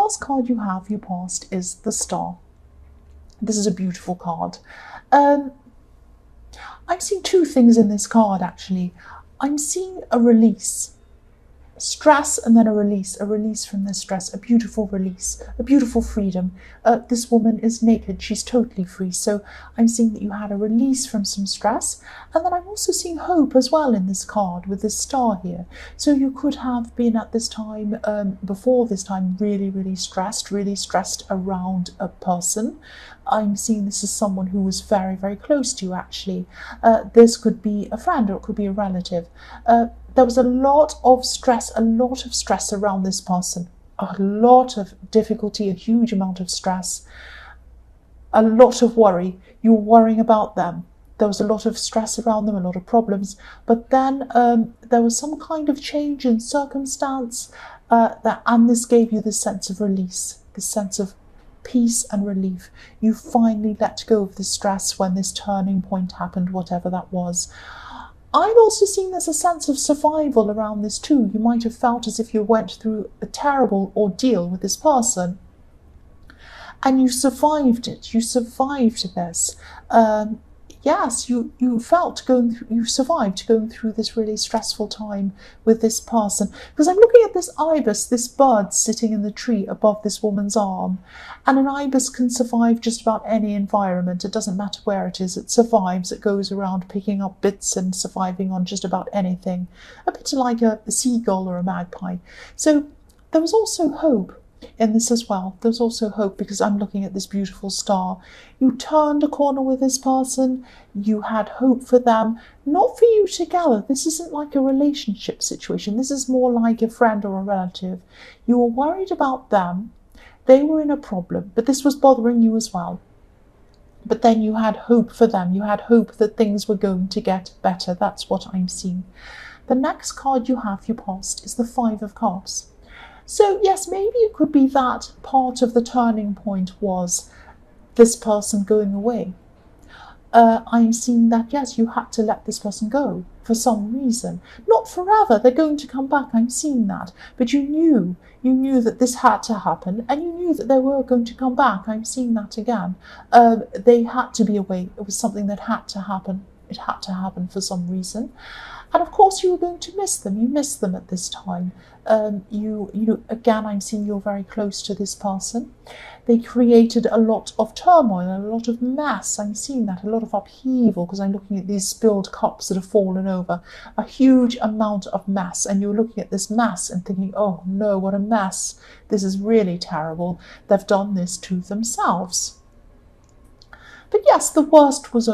last card you have, your past, is the Star. This is a beautiful card. I'm seeing two things in this card, actually. I'm seeing a release. Stress and then a release from this stress, a beautiful release, a beautiful freedom. This woman is naked, she's totally free. So I'm seeing that you had a release from some stress, and then I'm also seeing hope as well in this card with this star here. So you could have been at this time, before this time, really stressed around a person. I'm seeing this as someone who was very close to you, actually. This could be a friend or it could be a relative. There was a lot of stress around this person. A lot of difficulty, a huge amount of stress, a lot of worry. You were worrying about them. There was a lot of stress around them, a lot of problems. But then there was some kind of change in circumstance, and this gave you this sense of release, this sense of peace and relief. You finally let go of the stress when this turning point happened, whatever that was. I'm also seeing there's a sense of survival around this too. You might have felt as if you went through a terrible ordeal with this person and you survived it. You survived this. Yes, you survived going through this really stressful time with this person. Because I'm looking at this ibis, this bird sitting in the tree above this woman's arm. And an ibis can survive just about any environment. It doesn't matter where it is. It survives. It goes around picking up bits and surviving on just about anything. A bit like a seagull or a magpie. So there was also hope in this as well. There's also hope because I'm looking at this beautiful star. You turned a corner with this person. You had hope for them, not for you together. This isn't like a relationship situation. This is more like a friend or a relative. You were worried about them. They were in a problem, but this was bothering you as well. But then you had hope for them. You had hope that things were going to get better. That's what I'm seeing. The next card you have, your past, is the Five of Cups. So yes, maybe it could be that part of the turning point was this person going away. I'm seeing that, yes, you had to let this person go for some reason. Not forever, they're going to come back, I'm seeing that. But you knew that this had to happen and you knew that they were going to come back. I'm seeing that again. They had to be away. It was something that had to happen. It had to happen for some reason. And of course you were going to miss them. You missed them at this time. Again, I'm seeing you're very close to this person. They created a lot of turmoil, a lot of mess. I'm seeing that, a lot of upheaval, because I'm looking at these spilled cups that have fallen over. A huge amount of mess. And you're looking at this mess and thinking, oh no, what a mess. This is really terrible. They've done this to themselves. But yes, the worst was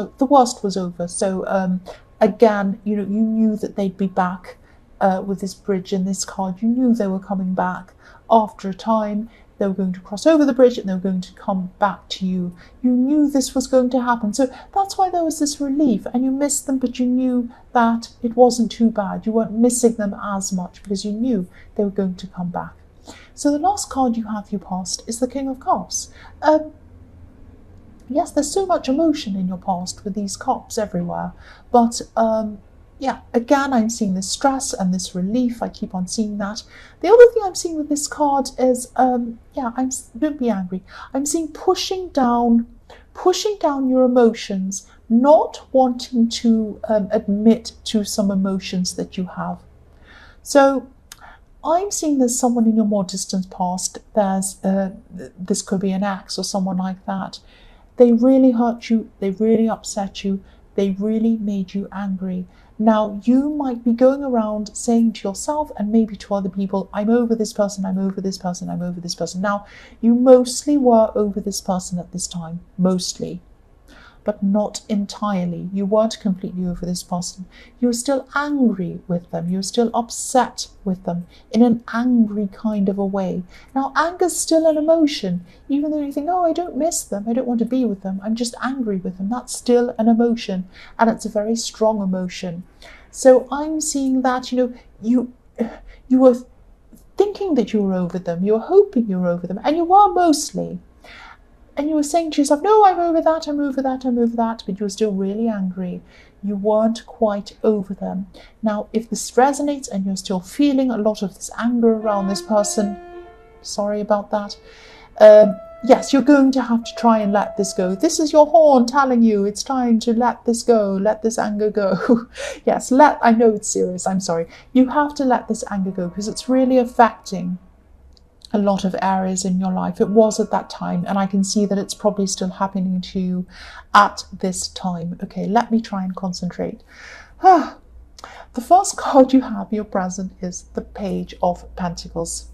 over. So again, you knew that they'd be back with this bridge and this card. You knew they were coming back after a time. They were going to cross over the bridge and they were going to come back to you. You knew this was going to happen. So that's why there was this relief. And you missed them, but you knew that it wasn't too bad. You weren't missing them as much because you knew they were going to come back. So the last card you have, your past, is the King of Cups. Yes, there's so much emotion in your past with these cups everywhere. But yeah, again, I'm seeing this stress and this relief. I keep on seeing that. The other thing I'm seeing with this card is, don't be angry. I'm seeing pushing down your emotions, not wanting to admit to some emotions that you have. So I'm seeing there's someone in your more distant past. This could be an ex or someone like that. They really hurt you, they really upset you, they really made you angry. Now, you might be going around saying to yourself and maybe to other people, I'm over this person, I'm over this person, I'm over this person. Now, you mostly were over this person at this time, mostly, but not entirely. You weren't completely over this person. You were still angry with them. You were still upset with them in an angry kind of a way. Now, anger's still an emotion, even though you think, oh, I don't miss them. I don't want to be with them. I'm just angry with them. That's still an emotion, and it's a very strong emotion. So I'm seeing that, you were thinking that you were over them. You were hoping you were over them, and you were mostly. And you were saying to yourself, no, I'm over that, I'm over that, I'm over that, but you were still really angry. You weren't quite over them. Now, if this resonates and you're still feeling a lot of this anger around this person, Sorry about that. Yes, you're going to have to try and let this go. This is your horn telling you it's time to let this go, let this anger go. Yes, I know it's serious, I'm sorry. You have to let this anger go because it's really affecting a lot of areas in your life. It was at that time, and I can see that it's probably still happening to you at this time. Okay, let me try and concentrate. The first card you have in your present is the Page of Pentacles.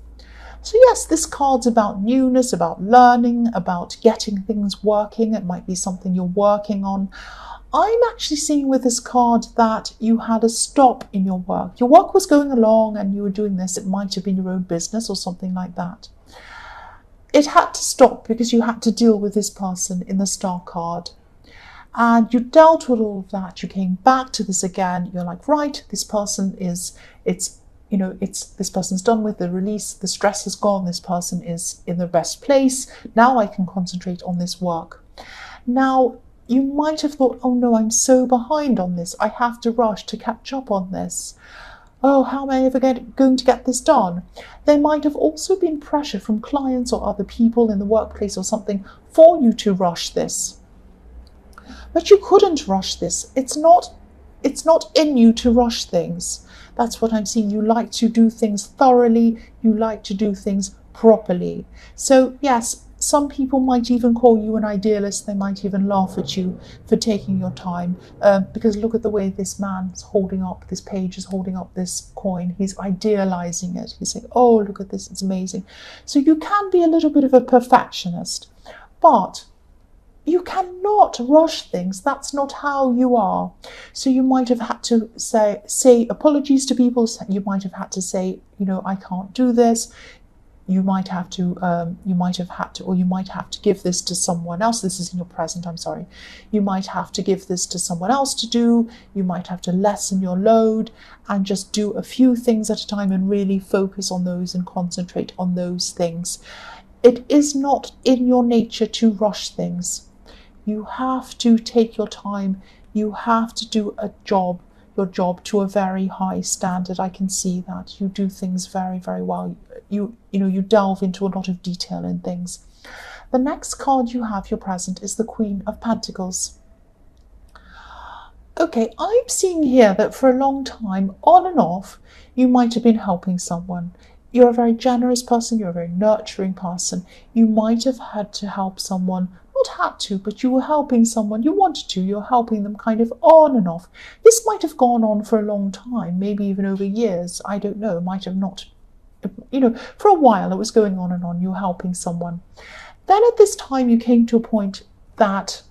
So yes, this card's about newness, about learning, about getting things working. It might be something you're working on. I'm actually seeing with this card that you had a stop in your work. Your work was going along and you were doing this. It might have been your own business or something like that. It had to stop because you had to deal with this person in the Star card. And you dealt with all of that. You came back to this again. You're like, right, this person is, this person's done with the release, the stress is gone, this person is in the best place. Now I can concentrate on this work. Now, you might have thought, oh no, I'm so behind on this. I have to rush to catch up on this. Oh, how am I ever going to get this done? There might have also been pressure from clients or other people in the workplace or something for you to rush this. But you couldn't rush this. It's not in you to rush things. That's what I'm seeing. You like to do things thoroughly. You like to do things properly. So yes, some people might even call you an idealist. They might even laugh at you for taking your time. Because look at the way this man's holding up, this page is holding up this coin. He's idealizing it. He's saying, oh, look at this, it's amazing. So you can be a little bit of a perfectionist, but you cannot rush things. That's not how you are. So you might have had to say apologies to people. You might have had to say, I can't do this. You might have to give this to someone else. This is in your present, I'm sorry. You might have to give this to someone else to do. You might have to lessen your load and just do a few things at a time and really focus on those and concentrate on those things. It is not in your nature to rush things. You have to take your time. You have to do your job to a very high standard. I can see that. You do things very, very well. You delve into a lot of detail in things. The next card you have, your present, is the Queen of Pentacles. Okay, I'm seeing here that for a long time, on and off, you might have been helping someone. You're a very generous person. You're a very nurturing person. You might have had to help someone. Not had to, but you were helping someone. You wanted to. You're helping them kind of on and off. This might have gone on for a long time, maybe even over years. I don't know. It might have not. For a while it was going on and on. You were helping someone. Then at this time you came to a point that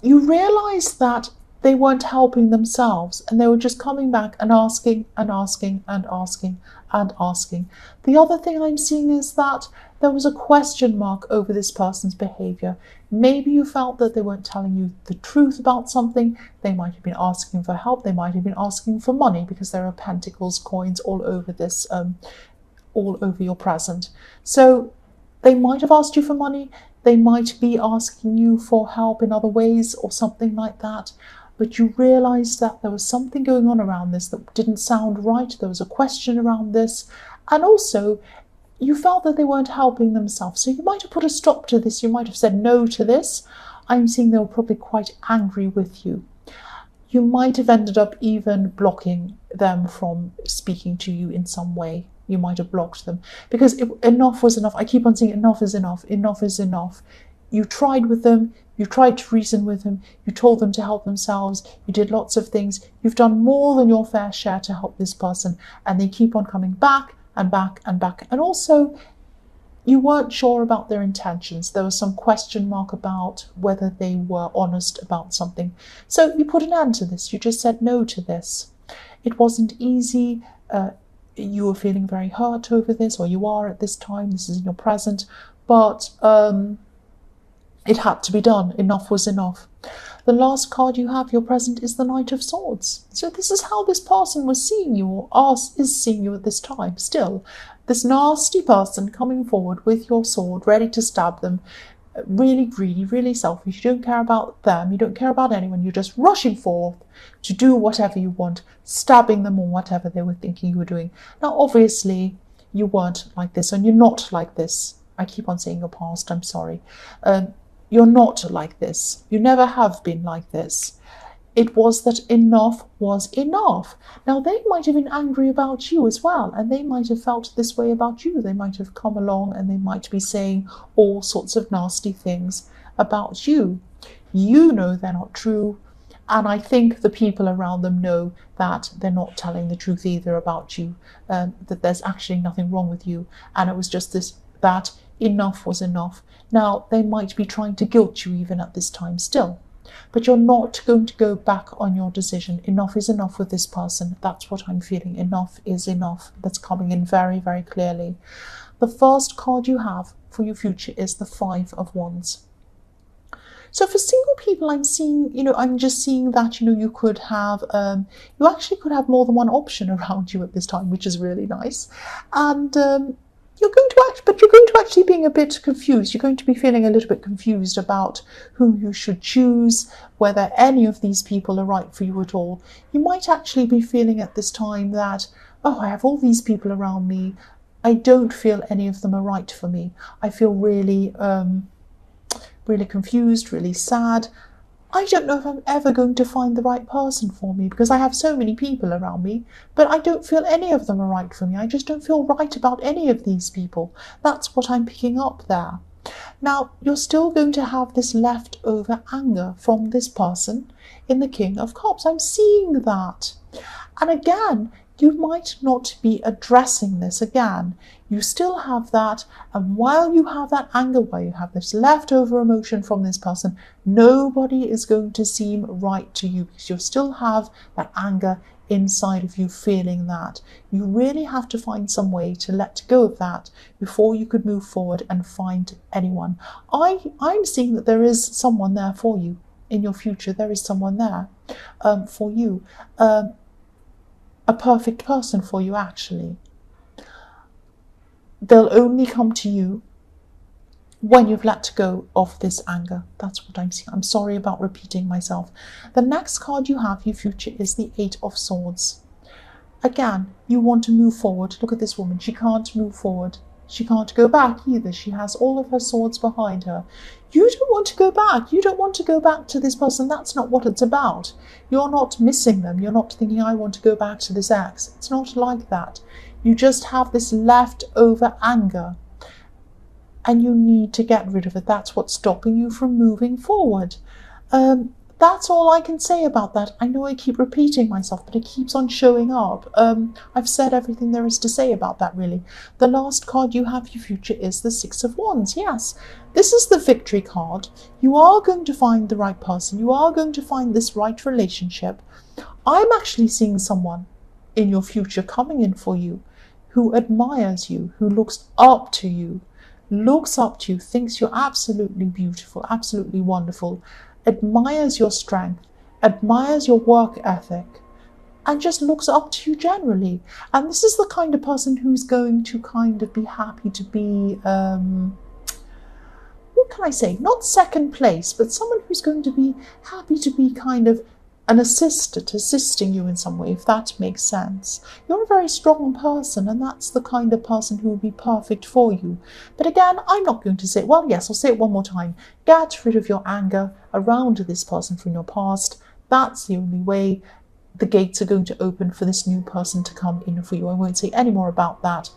you realized that they weren't helping themselves and they were just coming back and asking and asking and asking and asking. The other thing I'm seeing is that there was a question mark over this person's behavior. Maybe you felt that they weren't telling you the truth about something. They might have been asking for help. They might have been asking for money because there are pentacles, coins all over this, all over your present. So they might have asked you for money. They might be asking you for help in other ways or something like that. But you realized that there was something going on around this that didn't sound right. There was a question around this. And also, you felt that they weren't helping themselves. So you might have put a stop to this. You might have said no to this. I'm seeing they were probably quite angry with you. You might have ended up even blocking them from speaking to you in some way. You might have blocked them because enough was enough. I keep on saying enough is enough. Enough is enough. You tried with them. You tried to reason with them. You told them to help themselves. You did lots of things. You've done more than your fair share to help this person. And they keep on coming back and back and back. And also, you weren't sure about their intentions. There was some question mark about whether they were honest about something. So you put an end to this. You just said no to this. It wasn't easy. You were feeling very hurt over this, or you are at this time. This is in your present. But it had to be done. Enough was enough. The last card you have, your present, is the Knight of Swords. So this is how this person was seeing you, or is seeing you at this time still. This nasty person coming forward with your sword, ready to stab them, really greedy, really selfish. You don't care about them. You don't care about anyone. You're just rushing forth to do whatever you want, stabbing them or whatever they were thinking you were doing. Now, obviously, you weren't like this, and you're not like this. I keep on saying your past, I'm sorry. You're not like this. You never have been like this. It was that enough was enough. Now, they might have been angry about you as well, and they might have felt this way about you. They might have come along and they might be saying all sorts of nasty things about you. You know they're not true, and I think the people around them know that they're not telling the truth either about you, that there's actually nothing wrong with you, and it was just this, that enough was enough. Now, they might be trying to guilt you even at this time still, but you're not going to go back on your decision. Enough is enough with this person. That's what I'm feeling. Enough is enough. That's coming in very, very clearly. The first card you have for your future is the Five of Wands. So for single people, I'm seeing, I'm just seeing that, you could have, you actually could have more than one option around you at this time, which is really nice. And you're going to actually being a bit confused. You're going to be feeling a little bit confused about who you should choose, whether any of these people are right for you at all. You might actually be feeling at this time that, oh, I have all these people around me. I don't feel any of them are right for me. I feel really, really confused, really sad. I don't know if I'm ever going to find the right person for me because I have so many people around me, but I don't feel any of them are right for me. I just don't feel right about any of these people. That's what I'm picking up there. Now, you're still going to have this leftover anger from this person in the King of Cups. I'm seeing that. And again, you might not be addressing this again. You still have that, and while you have that anger, while you have this leftover emotion from this person, nobody is going to seem right to you because you still have that anger inside of you feeling that. You really have to find some way to let go of that before you could move forward and find anyone. I'm seeing that there is someone there for you in your future. There is someone there for you. A perfect person for you, actually. They'll only come to you when you've let go of this anger. That's what I'm seeing. I'm sorry about repeating myself. The next card you have, your future, is the Eight of Swords. Again, you want to move forward. Look at this woman. She can't move forward. She can't go back either. She has all of her swords behind her. You don't want to go back. You don't want to go back to this person. That's not what it's about. You're not missing them. You're not thinking, I want to go back to this ex. It's not like that. You just have this leftover anger and you need to get rid of it. That's what's stopping you from moving forward. That's all I can say about that. I know I keep repeating myself, but it keeps on showing up. I've said everything there is to say about that, really. The last card you have, your future, is the Six of Wands. Yes, this is the victory card. You are going to find the right person. You are going to find this right relationship. I'm actually seeing someone in your future coming in for you who admires you, who looks up to you, thinks you're absolutely beautiful, absolutely wonderful, admires your strength, admires your work ethic, and just looks up to you generally. And this is the kind of person who's going to kind of be happy to be, what can I say, not second place, but someone who's going to be happy to be kind of an assistant, assisting you in some way, if that makes sense. You're a very strong person, and that's the kind of person who would be perfect for you. But again, I'm not going to say, well, yes, I'll say it one more time. Get rid of your anger around this person from your past. That's the only way the gates are going to open for this new person to come in for you. I won't say any more about that.